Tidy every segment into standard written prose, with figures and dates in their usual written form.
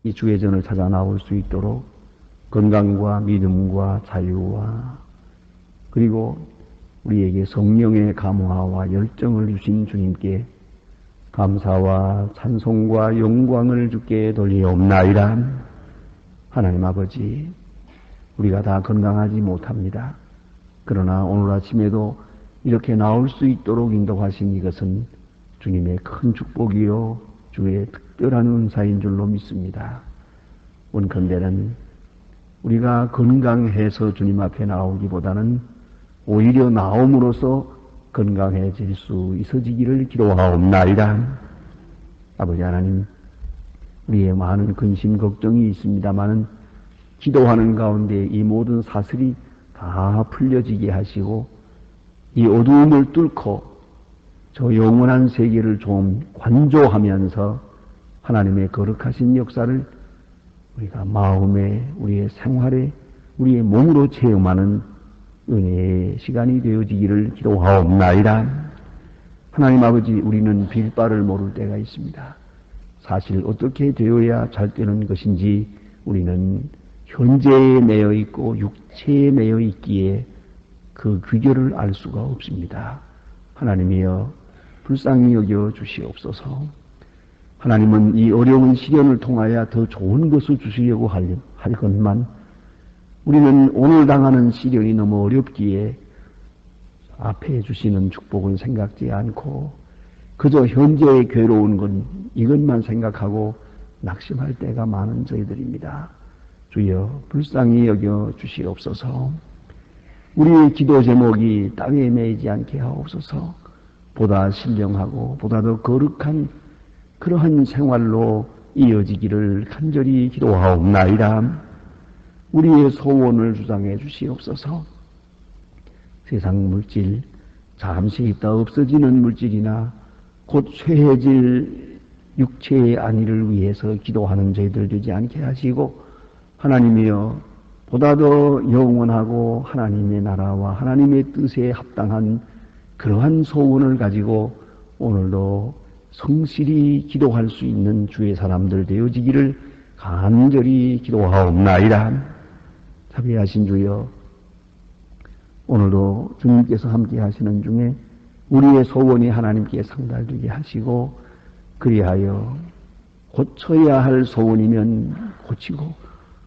이 주의 전을 찾아 나올 수 있도록 건강과 믿음과 자유와 그리고 우리에게 성령의 감화와 열정을 주신 주님께 감사와 찬송과 영광을 주께 돌리옵나이다. 하나님 아버지, 우리가 다 건강하지 못합니다. 그러나 오늘 아침에도 이렇게 나올 수 있도록 인도하신 이것은 주님의 큰 축복이요 주의 특별한 은사인 줄로 믿습니다. 원컨대는 우리가 건강해서 주님 앞에 나오기보다는 오히려 나옴으로써 건강해질 수 있어지기를 기도하옵나이다. 아버지 하나님, 우리의 많은 근심 걱정이 있습니다마는 기도하는 가운데 이 모든 사슬이 다 풀려지게 하시고 이 어두움을 뚫고 저 영원한 세계를 좀 관조하면서 하나님의 거룩하신 역사를 우리가 마음에, 우리의 생활에, 우리의 몸으로 체험하는 은혜의 시간이 되어지기를 기도하옵나이다. 하나님 아버지, 우리는 빌바를 모를 때가 있습니다. 사실 어떻게 되어야 잘 되는 것인지 우리는 현재에 매여 있고 육체에 매여 있기에 그 귀결을 알 수가 없습니다. 하나님이여 불쌍히 여겨 주시옵소서. 하나님은 이 어려운 시련을 통하여 더 좋은 것을 주시려고 할 것만 우리는 오늘 당하는 시련이 너무 어렵기에 앞에 주시는 축복은 생각지 않고 그저 현재의 괴로운 건 이것만 생각하고 낙심할 때가 많은 저희들입니다. 주여 불쌍히 여겨 주시옵소서. 우리의 기도 제목이 땅에 매이지 않게 하옵소서. 보다 신령하고 보다 더 거룩한 그러한 생활로 이어지기를 간절히 기도하옵나이다. 우리의 소원을 주장해 주시옵소서. 세상 물질, 잠시 있다 없어지는 물질이나 곧 쇠해질 육체의 안위를 위해서 기도하는 저희들 되지 않게 하시고 하나님이여 보다 더 영원하고 하나님의 나라와 하나님의 뜻에 합당한 그러한 소원을 가지고 오늘도 성실히 기도할 수 있는 주의 사람들 되어지기를 간절히 기도하옵나이다. 자비하신 주여, 오늘도 주님께서 함께 하시는 중에 우리의 소원이 하나님께 상달되게 하시고 그리하여 고쳐야 할 소원이면 고치고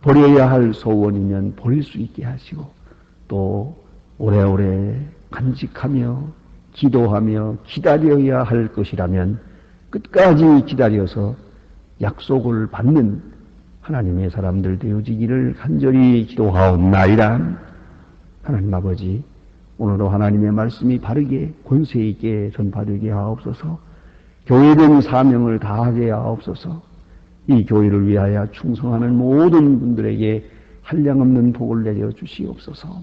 버려야 할 소원이면 버릴 수 있게 하시고 또 오래오래 간직하며 기도하며 기다려야 할 것이라면 끝까지 기다려서 약속을 받는 하나님의 사람들 되어지기를 간절히 기도하옵나이다. 하나님 아버지, 오늘도 하나님의 말씀이 바르게 권세 있게 전파되게 하옵소서. 교회된 사명을 다하게 하옵소서. 이 교회를 위하여 충성하는 모든 분들에게 한량없는 복을 내려 주시옵소서.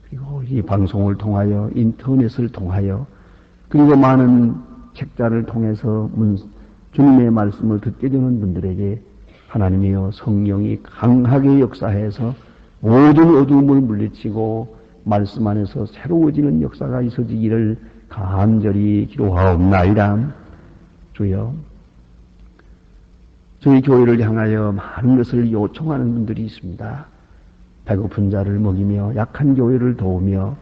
그리고 이 방송을 통하여 인터넷을 통하여 그리고 많은 책자를 통해서 주님의 말씀을 듣게 되는 분들에게 하나님이여 성령이 강하게 역사해서 모든 어두움을 물리치고 말씀 안에서 새로워지는 역사가 있어지기를 간절히 기도하옵나이다. 주여, 저희 교회를 향하여 많은 것을 요청하는 분들이 있습니다. 배고픈 자를 먹이며 약한 교회를 도우며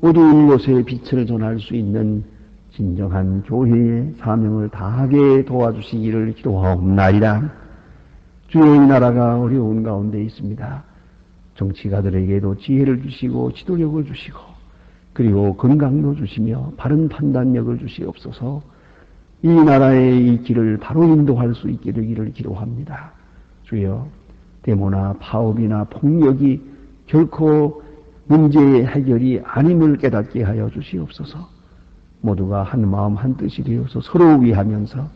어두운 곳에 빛을 전할 수 있는 진정한 교회의 사명을 다하게 도와주시기를 기도하옵나이다. 주여, 이 나라가 어려운 가운데 있습니다. 정치가들에게도 지혜를 주시고 지도력을 주시고 그리고 건강도 주시며 바른 판단력을 주시옵소서. 이 나라의 이 길을 바로 인도할 수 있게 되기를 기도합니다. 주여, 데모나 파업이나 폭력이 결코 문제의 해결이 아님을 깨닫게 하여 주시옵소서. 모두가 한 마음 한 뜻이 되어서 서로 위하면서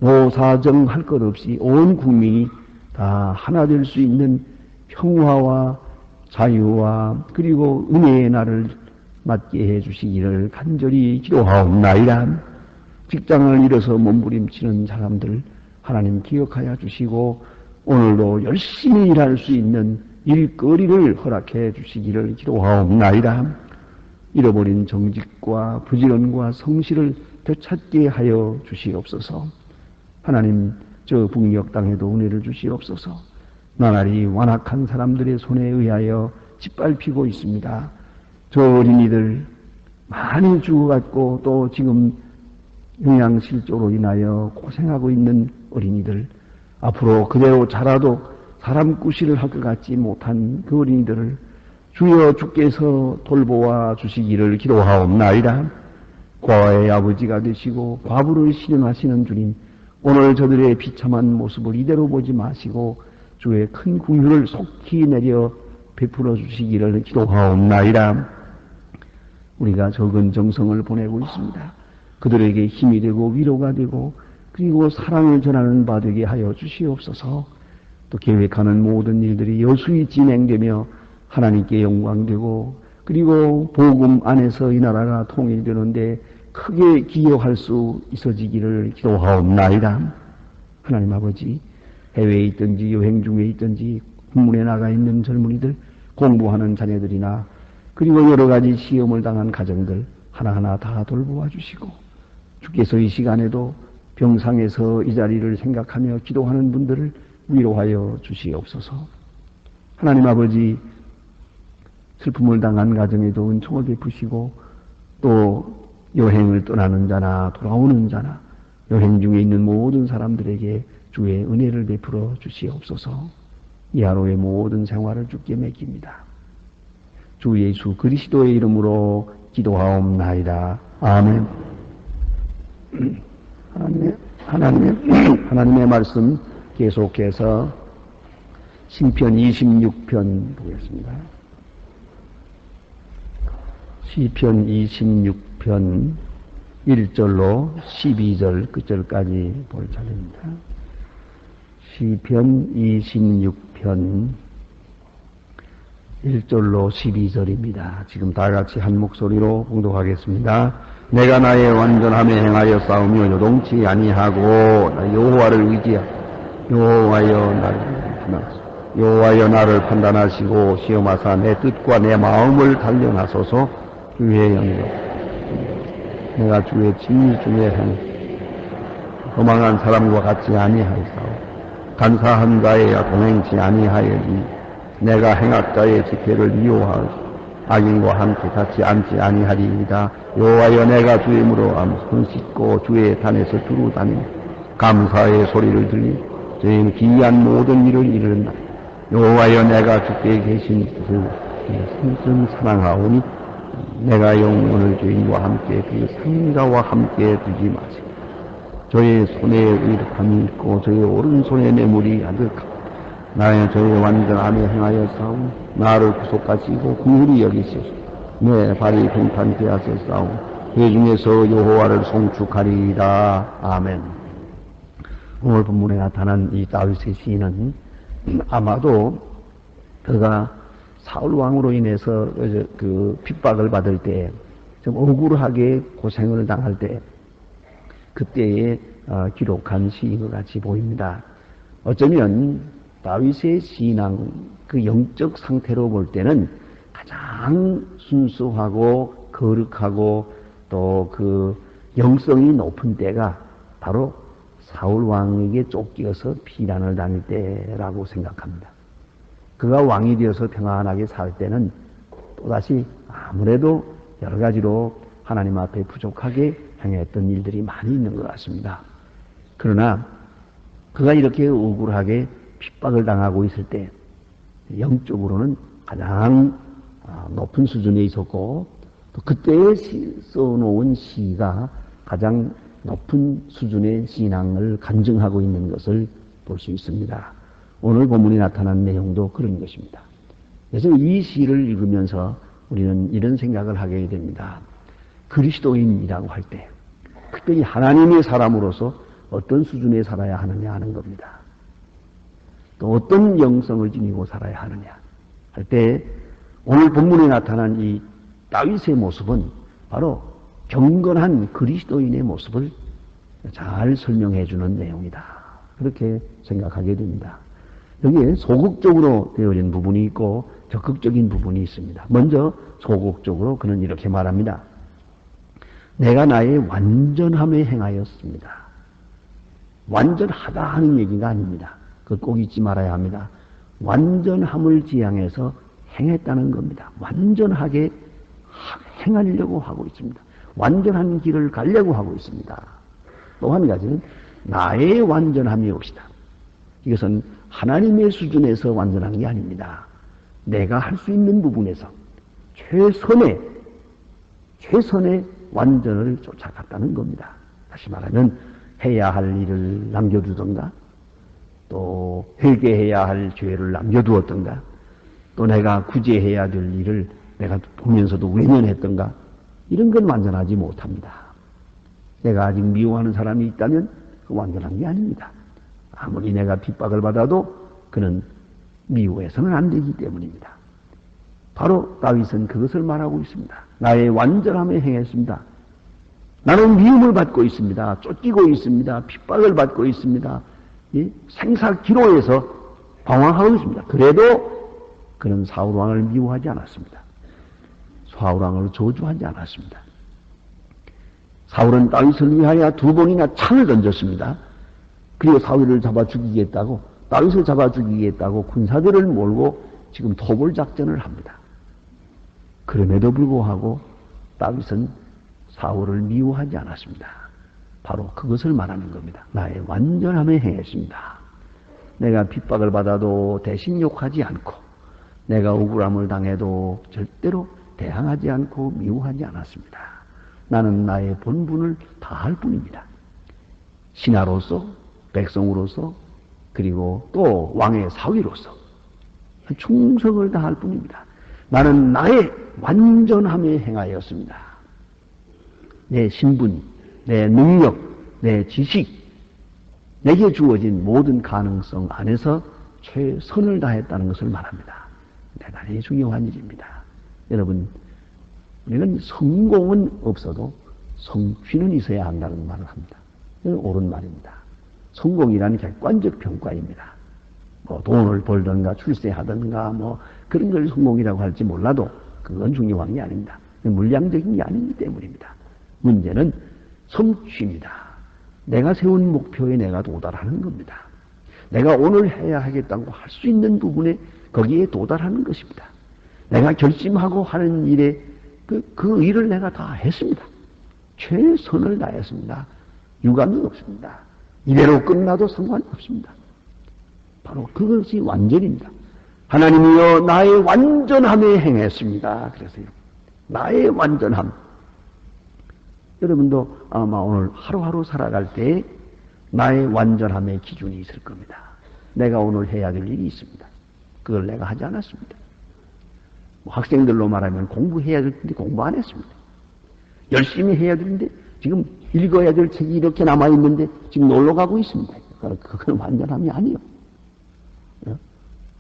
노사정할 것 없이 온 국민이 다 하나 될 수 있는 평화와 자유와 그리고 은혜의 날을 맞게 해주시기를 간절히 기도하옵나이다. 직장을 잃어서 몸부림치는 사람들 하나님 기억하여 주시고 오늘도 열심히 일할 수 있는 일거리를 허락해 주시기를 기도하옵나이다. 잃어버린 정직과 부지런과 성실을 되찾게 하여 주시옵소서. 하나님, 저 북녘 땅에도 은혜를 주시옵소서. 나날이 완악한 사람들의 손에 의하여 짓밟히고 있습니다. 저 어린이들 많이 죽어갔고 또 지금 영양실조로 인하여 고생하고 있는 어린이들, 앞으로 그대로 자라도 사람 구실을 할 것 같지 못한 그 어린이들을 주여 주께서 돌보아 주시기를 기도하옵나이다. 과와의 아버지가 되시고 과부를 실현하시는 주님, 오늘 저들의 비참한 모습을 이대로 보지 마시고 주의 큰 긍휼을 속히 내려 베풀어 주시기를 기도하옵나이다. 우리가 적은 정성을 보내고 있습니다. 그들에게 힘이 되고 위로가 되고 그리고 사랑을 전하는 바 되게 하여 주시옵소서. 또 계획하는 모든 일들이 여수히 진행되며 하나님께 영광되고 그리고 복음 안에서 이 나라가 통일되는데 크게 기여할 수 있어지기를 기도하옵나이다. 하나님 아버지, 해외에 있든지 여행 중에 있든지 국문에 나가 있는 젊은이들, 공부하는 자녀들이나 그리고 여러 가지 시험을 당한 가정들 하나하나 다 돌보아 주시고, 주께서 이 시간에도 병상에서 이 자리를 생각하며 기도하는 분들을 위로하여 주시옵소서. 하나님 아버지, 슬픔을 당한 가정에도 은총을 베푸시고 또 여행을 떠나는 자나 돌아오는 자나 여행 중에 있는 모든 사람들에게 주의 은혜를 베풀어 주시옵소서. 이 하루의 모든 생활을 주께 맡깁니다. 주 예수 그리스도의 이름으로 기도하옵나이다. 아멘. 하나님의 말씀 계속해서 시편 26편 보겠습니다. 시편 26편 1절로 12절 끝절까지 볼 차례입니다. 시편 26편 1절로 12절입니다. 지금 다 같이 한 목소리로 봉독하겠습니다. 내가 나의 완전함에 행하여 싸우며 요동치 아니하고 여호와를 의지하고 여호와여 나를 판단하시고 시험하사 내 뜻과 내 마음을 단련하소서. 주의 영광 내가 주의 진리 중에 도망한 사람과 같이 아니하였사오. 간사한 자에야 동행치 아니하여니 내가 행악자의 집회를 미워하고 악인과 함께 같이 앉지 아니하리이다. 여호와여 내가 주의 이름으로 손 씻고 주의 단에서 두루 다니며 감사의 소리를 들리며 저희는 기이한 모든 일을 이루나 여호와여 내가 주께 계신 뜻을 생전 사랑하오니 내가 영혼을 주인과 함께 그 상자와 함께 두지 마시고 저의 손에 의력함이 있고 저의 오른손에 뇌물이 아득하고 나의 저의 완전함에 행하여 싸움 나를 구속하시고 긍휼히 여기시소서. 내 발이 평탄케 하셨사오. 그 중에서 여호와를 송축하리이다. 아멘. 오늘 본문에 나타난 이 다윗의 시인은 아마도 그가 사울 왕으로 인해서 그 핍박을 받을 때 좀 억울하게 고생을 당할 때 그때에 기록한 시인 것 같이 보입니다. 어쩌면 다윗의 신앙 그 영적 상태로 볼 때는 가장 순수하고 거룩하고 또 그 영성이 높은 때가 바로 사울 왕에게 쫓겨서 피난을 당할 때라고 생각합니다. 그가 왕이 되어서 평안하게 살 때는 또다시 아무래도 여러 가지로 하나님 앞에 부족하게 행했던 일들이 많이 있는 것 같습니다. 그러나 그가 이렇게 억울하게 핍박을 당하고 있을 때 영적으로는 가장 높은 수준에 있었고 또 그때에 써놓은 시가 가장 높은 수준의 신앙을 간증하고 있는 것을 볼 수 있습니다. 오늘 본문에 나타난 내용도 그런 것입니다. 그래서 이 시를 읽으면서 우리는 이런 생각을 하게 됩니다. 그리스도인이라고 할 때 특별히 하나님의 사람으로서 어떤 수준에 살아야 하느냐 하는 겁니다. 또 어떤 영성을 지니고 살아야 하느냐 할 때 오늘 본문에 나타난 이 다윗의 모습은 바로 경건한 그리스도인의 모습을 잘 설명해 주는 내용이다. 그렇게 생각하게 됩니다. 여기에 소극적으로 되어진 부분이 있고 적극적인 부분이 있습니다. 먼저 소극적으로 그는 이렇게 말합니다. 내가 나의 완전함에 행하였습니다. 완전하다 하는 얘기가 아닙니다. 그걸 꼭 잊지 말아야 합니다. 완전함을 지향해서 행했다는 겁니다. 완전하게 행하려고 하고 있습니다. 완전한 길을 가려고 하고 있습니다. 또 한 가지는 나의 완전함이 없이다. 이것은 하나님의 수준에서 완전한 게 아닙니다. 내가 할 수 있는 부분에서 최선의 완전을 쫓아갔다는 겁니다. 다시 말하면 해야 할 일을 남겨두던가, 또 회개해야 할 죄를 남겨두었던가, 또 내가 구제해야 될 일을 내가 보면서도 외면했던가, 이런 건 완전하지 못합니다. 내가 아직 미워하는 사람이 있다면 그 완전한 게 아닙니다. 아무리 내가 핍박을 받아도 그는 미워해서는 안 되기 때문입니다. 바로 다윗은 그것을 말하고 있습니다. 나의 완전함에 행했습니다. 나는 미움을 받고 있습니다. 쫓기고 있습니다. 핍박을 받고 있습니다. 생사기로에서 방황하고 있습니다. 그래도 그는 사울왕을 미워하지 않았습니다. 사울왕을 저주하지 않았습니다. 사울은 다윗을 위하여 2번이나 창을 던졌습니다. 그리고 사울을 잡아 죽이겠다고, 다윗을 잡아 죽이겠다고 군사들을 몰고 지금 토벌 작전을 합니다. 그럼에도 불구하고 다윗은 사울을 미워하지 않았습니다. 바로 그것을 말하는 겁니다. 나의 완전함에 행했습니다. 내가 핍박을 받아도 대신 욕하지 않고, 내가 억울함을 당해도 절대로 대항하지 않고 미워하지 않았습니다. 나는 나의 본분을 다할 뿐입니다. 신하로서, 백성으로서, 그리고 또 왕의 사위로서 충성을 다할 뿐입니다. 나는 나의 완전함에 행하였습니다. 내 신분, 내 능력, 내 지식, 내게 주어진 모든 가능성 안에서 최선을 다했다는 것을 말합니다. 대단히 중요한 일입니다. 여러분, 우리는 성공은 없어도 성취는 있어야 한다는 말을 합니다. 이건 옳은 말입니다. 성공이라는 객관적 평가입니다. 뭐 돈을 벌든가 출세하든가 뭐 그런 걸 성공이라고 할지 몰라도 그건 중요한 게 아닙니다. 물량적인 게 아니기 때문입니다. 문제는 성취입니다. 내가 세운 목표에 내가 도달하는 겁니다. 내가 오늘 해야 하겠다고 할 수 있는 부분에 거기에 도달하는 것입니다. 내가 결심하고 하는 일에 그 일을 내가 다 했습니다. 최선을 다했습니다. 유감이 없습니다. 이대로 끝나도 상관없습니다. 바로 그것이 완전입니다. 하나님이여 나의 완전함에 행했습니다. 그래서요. 나의 완전함. 여러분도 아마 오늘 하루하루 살아갈 때 나의 완전함의 기준이 있을 겁니다. 내가 오늘 해야 될 일이 있습니다. 그걸 내가 하지 않았습니다. 학생들로 말하면 공부해야 될 텐데 공부 안 했습니다. 열심히 해야 되는데 지금 읽어야 될 책이 이렇게 남아있는데 지금 놀러 가고 있습니다. 그건 완전함이 아니에요.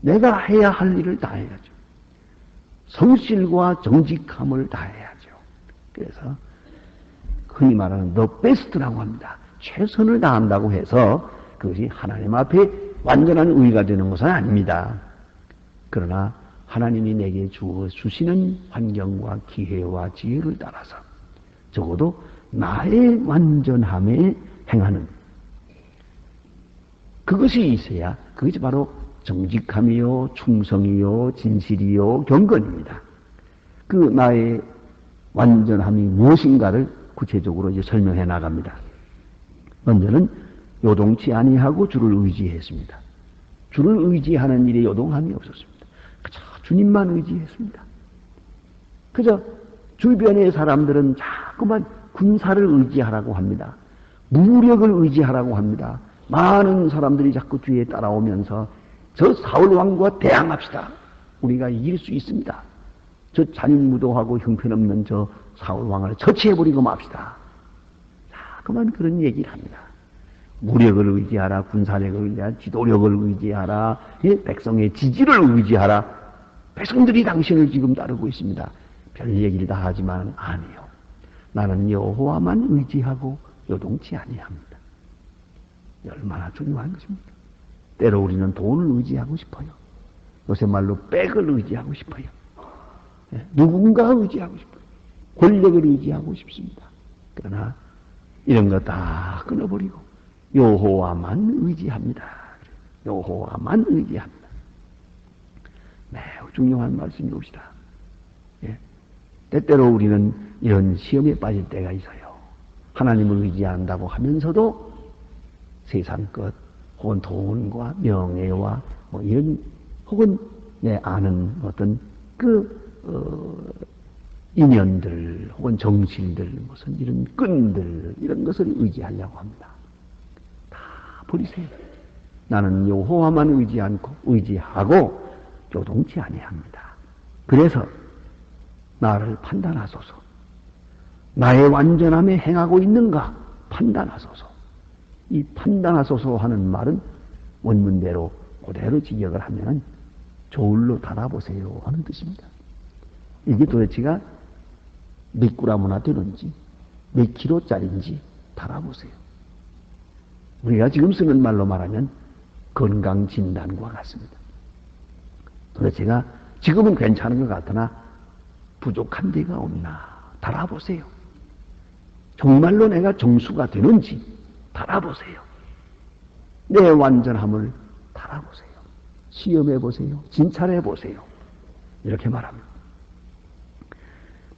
내가 해야 할 일을 다 해야죠. 성실과 정직함을 다 해야죠. 그래서 흔히 말하는 the best라고 합니다. 최선을 다한다고 해서 그것이 하나님 앞에 완전한 의가 되는 것은 아닙니다. 그러나 하나님이 내게 주시는 환경과 기회와 지혜를 따라서 적어도 나의 완전함에 행하는 그것이 있어야 그것이 바로 정직함이요, 충성이요, 진실이요, 경건입니다. 그 나의 완전함이 무엇인가를 구체적으로 이제 설명해 나갑니다. 먼저는 요동치 아니하고 주를 의지했습니다. 주를 의지하는 일에 요동함이 없었습니다. 그저 주님만 의지했습니다. 그저 주변의 사람들은 자꾸만 군사를 의지하라고 합니다. 무력을 의지하라고 합니다. 많은 사람들이 자꾸 뒤에 따라오면서 저 사울 왕과 대항합시다. 우리가 이길 수 있습니다. 저 잔인무도하고 형편없는 저 사울 왕을 처치해버리고 맙시다. 자꾸만 그런 얘기를 합니다. 무력을 의지하라, 군사력을 의지하라, 지도력을 의지하라, 백성의 지지를 의지하라. 백성들이 당신을 지금 따르고 있습니다. 별 얘기를 다 하지만 아니요. 나는 여호와만 의지하고 요동치 아니합니다. 얼마나 중요한 것입니까? 때로 우리는 돈을 의지하고 싶어요. 요새 말로 백을 의지하고 싶어요. 누군가 의지하고 싶어요. 권력을 의지하고 싶습니다. 그러나 이런 거 다 끊어버리고 여호와만 의지합니다. 여호와만 의지합니다. 매우 중요한 말씀이옵시다. 예. 때때로 우리는 이런 시험에 빠질 때가 있어요. 하나님을 의지한다고 하면서도 세상 것, 혹은 돈과 명예와 뭐 이런, 혹은 내 아는 어떤 인연들, 혹은 정신들, 무슨 이런 끈들, 이런 것을 의지하려고 합니다. 다 버리세요. 나는 여호와만 의지하고 요동치 아니합니다. 그래서 나를 판단하소서. 나의 완전함에 행하고 있는가 판단하소서. 이 판단하소서 하는 말은 원문대로 그대로 직역을 하면 저울로 달아보세요 하는 뜻입니다. 이게 도대체가 몇 그램이나 되는지, 몇 킬로짜리인지 달아보세요. 우리가 지금 쓰는 말로 말하면 건강진단과 같습니다. 도대체가 지금은 괜찮은 것 같으나 부족한 데가 없나 달아보세요. 정말로 내가 정수가 되는지 달아보세요. 내 완전함을 달아보세요. 시험해보세요. 진찰해보세요. 이렇게 말합니다.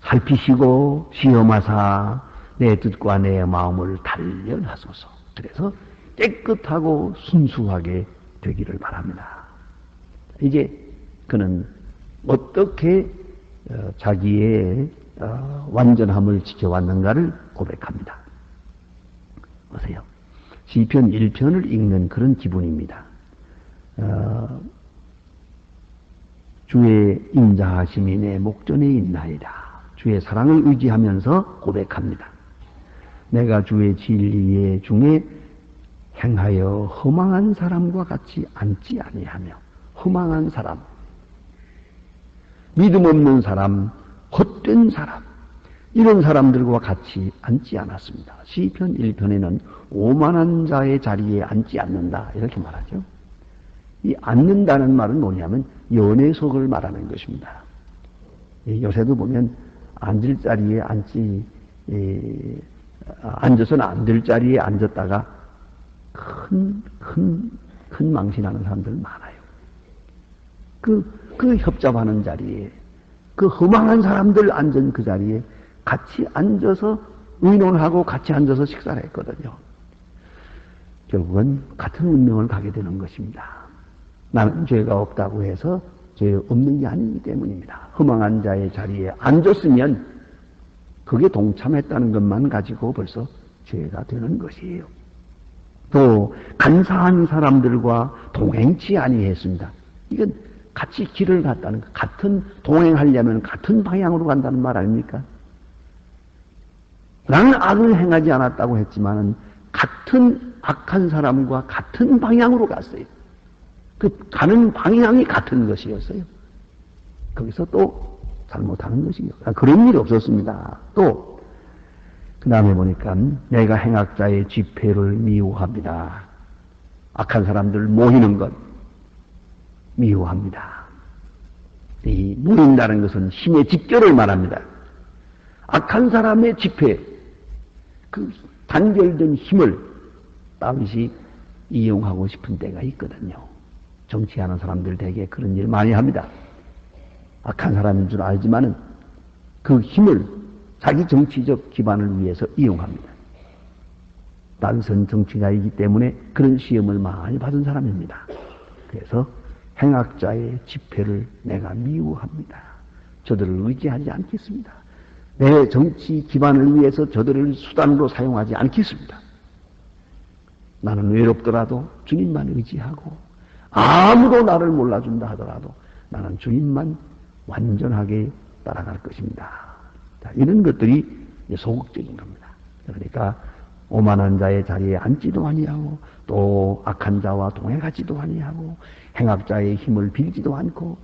살피시고 시험하사 내 뜻과 내 마음을 단련하소서. 그래서 깨끗하고 순수하게 되기를 바랍니다. 이제 그는 어떻게 자기의 완전함을 지켜왔는가를 고백합니다. 보세요. 시편 1편을 읽는 그런 기분입니다. 주의 인자하심이 내 목전에 있나이다. 주의 사랑을 의지하면서 고백합니다. 내가 주의 진리의 중에 행하여 허망한 사람과 같이 앉지 아니하며, 허망한 사람, 믿음 없는 사람, 헛된 사람, 이런 사람들과 같이 앉지 않았습니다. 시편 1편에는 오만한 자의 자리에 앉지 않는다 이렇게 말하죠. 이 앉는다는 말은 뭐냐면 연애석을 말하는 것입니다. 요새도 보면 앉을 자리에 앉아서는 안 될 자리에 앉았다가 큰 망신하는 사람들 많아요. 그 협잡하는 자리에, 그 허망한 사람들 앉은 그 자리에 같이 앉아서 의논하고 같이 앉아서 식사를 했거든요. 결국은 같은 운명을 가게 되는 것입니다. 나는 죄가 없다고 해서 죄 없는 게 아니기 때문입니다. 허망한 자의 자리에 앉았으면 그게 동참했다는 것만 가지고 벌써 죄가 되는 것이에요. 또 간사한 사람들과 동행치 아니했습니다. 이건 같이 길을 갔다는 것, 같은 동행하려면 같은 방향으로 간다는 말 아닙니까? 나는 악을 행하지 않았다고 했지만은 같은 악한 사람과 같은 방향으로 갔어요. 그 가는 방향이 같은 것이었어요. 거기서 또 잘못하는 것이요. 그런 일이 없었습니다. 또 그 다음에 보니까 내가 행악자의 집회를 미워합니다. 악한 사람들 모이는 것 미워합니다. 이 모인다는 것은 힘의 집결을 말합니다. 악한 사람의 집회, 그 단결된 힘을 다윗이 이용하고 싶은 때가 있거든요. 정치하는 사람들 대개 그런 일 많이 합니다. 악한 사람인 줄 알지만은 그 힘을 자기 정치적 기반을 위해서 이용합니다. 다윗은 정치가이기 때문에 그런 시험을 많이 받은 사람입니다. 그래서 행악자의 집회를 내가 미워합니다. 저들을 의지하지 않겠습니다. 내 정치 기반을 위해서 저들을 수단으로 사용하지 않겠습니다. 나는 외롭더라도 주님만 의지하고 아무도 나를 몰라준다 하더라도 나는 주님만 완전하게 따라갈 것입니다. 자, 이런 것들이 소극적인 겁니다. 그러니까 오만한 자의 자리에 앉지도 아니하고 또 악한 자와 동행하지도 아니하고 행악자의 힘을 빌지도 않고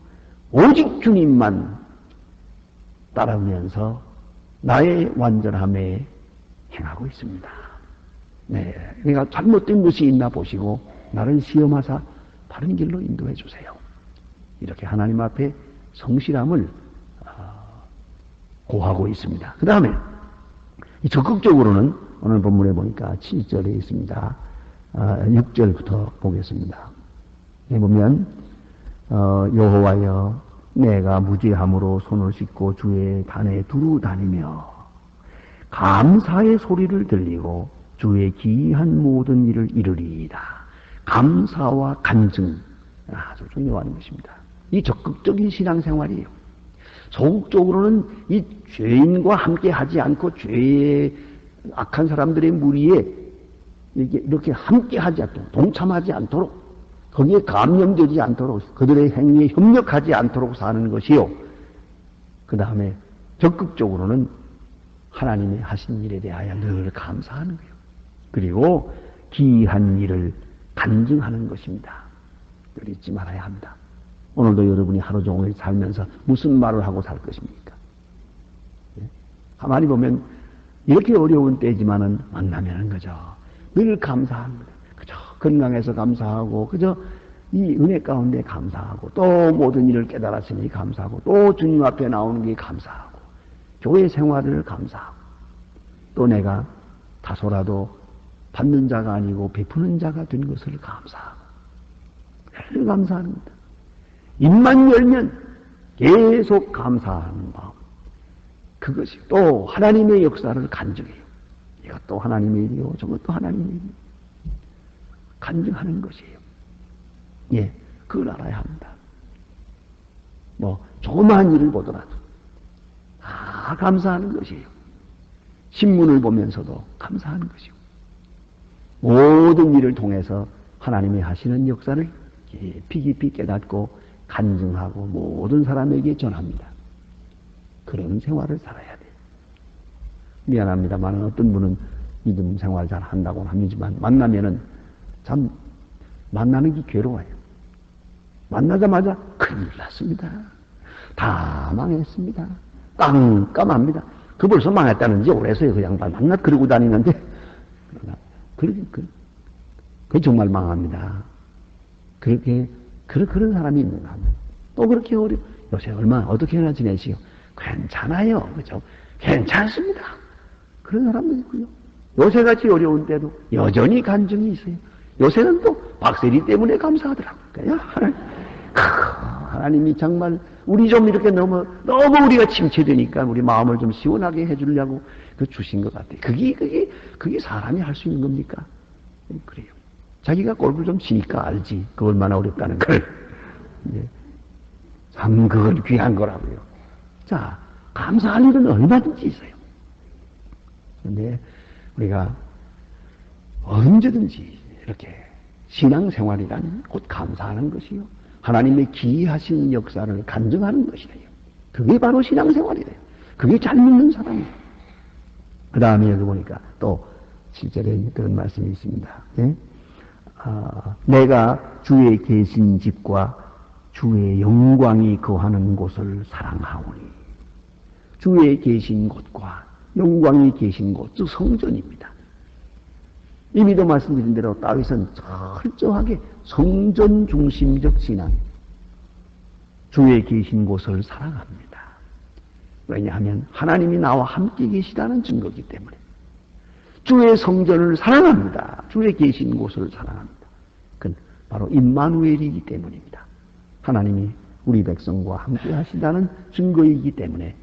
오직 주님만 따르면서 나의 완전함에 행하고 있습니다. 네, 그러니까 잘못된 것이 있나 보시고 나를 시험하사 바른 길로 인도해 주세요. 이렇게 하나님 앞에 성실함을 고하고 있습니다. 그 다음에 적극적으로는 오늘 본문에 보니까 7절에 있습니다. 6절부터 보겠습니다. 여기 보면 여호와여 내가 무죄함으로 손을 씻고 주의 단에 두루 다니며 감사의 소리를 들리고 주의 기이한 모든 일을 이루리이다. 감사와 간증 아주 중요한 것입니다. 이 적극적인 신앙생활이에요. 소극적으로는 이 죄인과 함께 하지 않고 죄의 악한 사람들의 무리에 이렇게 함께 하지 않도록, 동참하지 않도록, 거기에 감염되지 않도록, 그들의 행위에 협력하지 않도록 사는 것이요. 그 다음에 적극적으로는 하나님이 하신 일에 대하여 늘 감사하는 거예요. 그리고 기이한 일을 간증하는 것입니다. 늘 잊지 말아야 합니다. 오늘도 여러분이 하루 종일 살면서 무슨 말을 하고 살 것입니까? 가만히 보면 이렇게 어려운 때지만은 만나면은 그저 늘 감사합니다. 그저 건강해서 감사하고 그저 이 은혜 가운데 감사하고 또 모든 일을 깨달았으니 감사하고 또 주님 앞에 나오는 게 감사하고 교회 생활을 감사하고 또 내가 다소라도 받는 자가 아니고 베푸는 자가 된 것을 감사하고 늘 감사합니다. 입만 열면 계속 감사하는 마음. 그것이 또 하나님의 역사를 간증해요. 이것도 하나님의 일이요. 저것도 하나님의 일이요. 간증하는 것이에요. 예, 그걸 알아야 합니다. 조그마한 일을 보더라도 다 감사하는 것이에요. 신문을 보면서도 감사하는 것이요. 모든 일을 통해서 하나님이 하시는 역사를 깊이 깨닫고 간증하고 모든 사람에게 전합니다. 그런 생활을 살아야 돼요. 미안합니다만 어떤 분은 믿음 생활 잘 한다고는 합니다만 만나면은 참 만나는 게 괴로워요. 만나자마자 큰일 났습니다. 다 망했습니다. 깜깜합니다. 그 벌써 망했다는지 오래서요. 그 양반 만나 그러고 다니는데 그게 정말 망합니다. 그런 사람이 있는가 하면 또 그렇게 요새 어떻게나 지내시오? 괜찮아요. 그죠? 괜찮습니다. 그런 사람도 있고요. 요새같이 어려운 때도 여전히 간증이 있어요. 요새는 또 박세리 때문에 감사하더라고요. 하나님이 정말 우리 좀 이렇게 너무 우리가 침체되니까 우리 마음을 좀 시원하게 해주려고 주신 것 같아요. 그게 사람이 할 수 있는 겁니까? 그래요. 자기가 골프를 좀 치니까 알지. 그 얼마나 어렵다는 걸. 참 그건 귀한 거라고요. 자, 감사할 일은 얼마든지 있어요. 그런데 우리가 언제든지 이렇게 신앙생활이란 곧 감사하는 것이요. 하나님의 기이하신 역사를 간증하는 것이래요. 그게 바로 신앙생활이래요. 그게 잘 믿는 사람이에요. 그 다음에 여기 보니까 또 7절에 그런 말씀이 있습니다. 예? 내가 주의 계신 집과 주의 영광이 거하는 곳을 사랑하오니 주의 계신 곳과 영광이 계신 곳, 즉 성전입니다. 이미도 말씀드린 대로 다윗은 철저하게 성전 중심적 신앙, 주의 계신 곳을 사랑합니다. 왜냐하면 하나님이 나와 함께 계시다는 증거이기 때문에 주의 성전을 사랑합니다. 주의 계신 곳을 사랑합니다. 그건 바로 임마누엘이기 때문입니다. 하나님이 우리 백성과 함께 하시다는 증거이기 때문에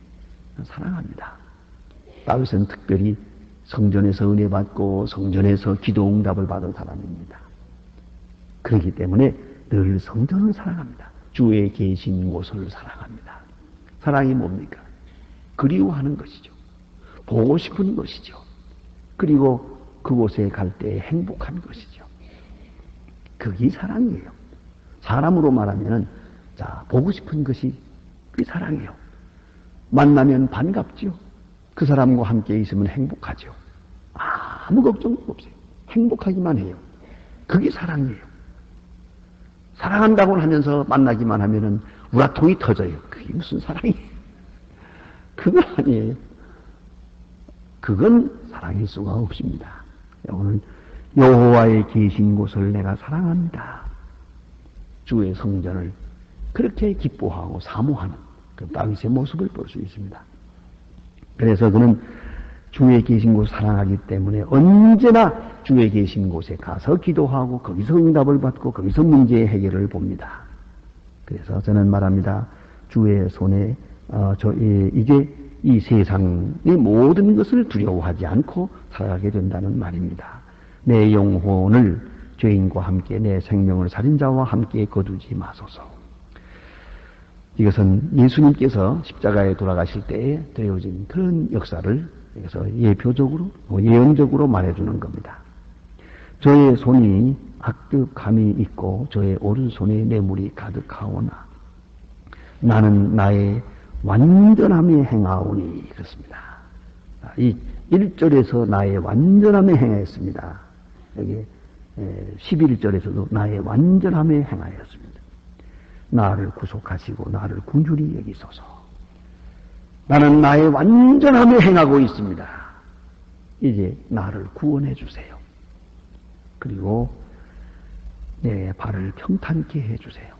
사랑합니다. 다윗은 특별히 성전에서 은혜 받고 성전에서 기도 응답을 받은 사람입니다. 그렇기 때문에 늘 성전을 사랑합니다. 주의 계신 곳을 사랑합니다. 사랑이 뭡니까? 그리워하는 것이죠. 보고 싶은 것이죠. 그리고 그곳에 갈 때 행복한 것이죠. 그게 사랑이에요. 사람으로 말하면 보고 싶은 것이 그게 사랑이에요. 만나면 반갑죠. 그 사람과 함께 있으면 행복하죠. 아무 걱정도 없어요. 행복하기만 해요. 그게 사랑이에요. 사랑한다고 하면서 만나기만 하면은 우라통이 터져요. 그게 무슨 사랑이에요? 그건 아니에요. 그건 사랑일 수가 없습니다. 오늘 여호와의 계신 곳을 내가 사랑합니다. 주의 성전을 그렇게 기뻐하고 사모하는 그 다윗의 모습을 볼 수 있습니다. 그래서 그는 주의 계신 곳을 사랑하기 때문에 언제나 주에 계신 곳에 가서 기도하고 거기서 응답을 받고 거기서 문제의 해결을 봅니다. 그래서 저는 말합니다. 주의 손에 이제 이 세상의 모든 것을 두려워하지 않고 살아가게 된다는 말입니다. 내 영혼을 죄인과 함께 내 생명을 살인자와 함께 거두지 마소서. 이것은 예수님께서 십자가에 돌아가실 때에 되어진 그런 역사를 여기서 예표적으로 예언적으로 말해주는 겁니다. 저의 손이 악독함이 있고 저의 오른손에 뇌물이 가득하오나 나는 나의 완전함에 행하오니 그렇습니다. 이 1절에서 나의 완전함에 행하였습니다. 여기 11절에서도 나의 완전함에 행하였습니다. 나를 구속하시고 나를 군주리 여기소서. 나는 나의 완전함에 행하고 있습니다. 이제 나를 구원해 주세요. 그리고 내 발을 평탄케 해주세요.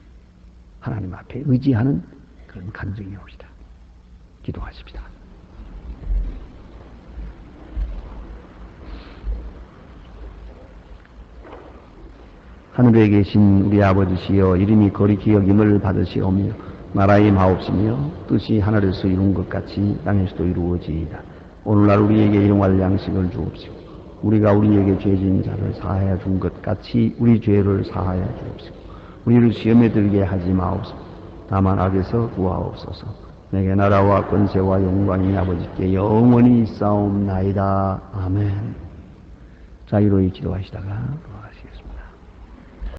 하나님 앞에 의지하는 그런 간증이 옵시다. 기도하십시다. 하늘에 계신 우리 아버지시여 이름이 거룩히 여김을 받으시오며 나라의 마옵시며 뜻이 하늘에서 이룬 것 같이 땅에서도 이루어지이다. 오늘날 우리에게 일용할 양식을 주옵시고 우리가 우리에게 죄진 자를 사하여 준 것 같이 우리 죄를 사하여 주옵시고 우리를 시험에 들게 하지 마옵소서. 다만 악에서 구하옵소서. 내게 나라와 권세와 영광이 아버지께 영원히 있사옵나이다. 아멘. 자, 이로 기도하시다가 돌아가시겠습니다.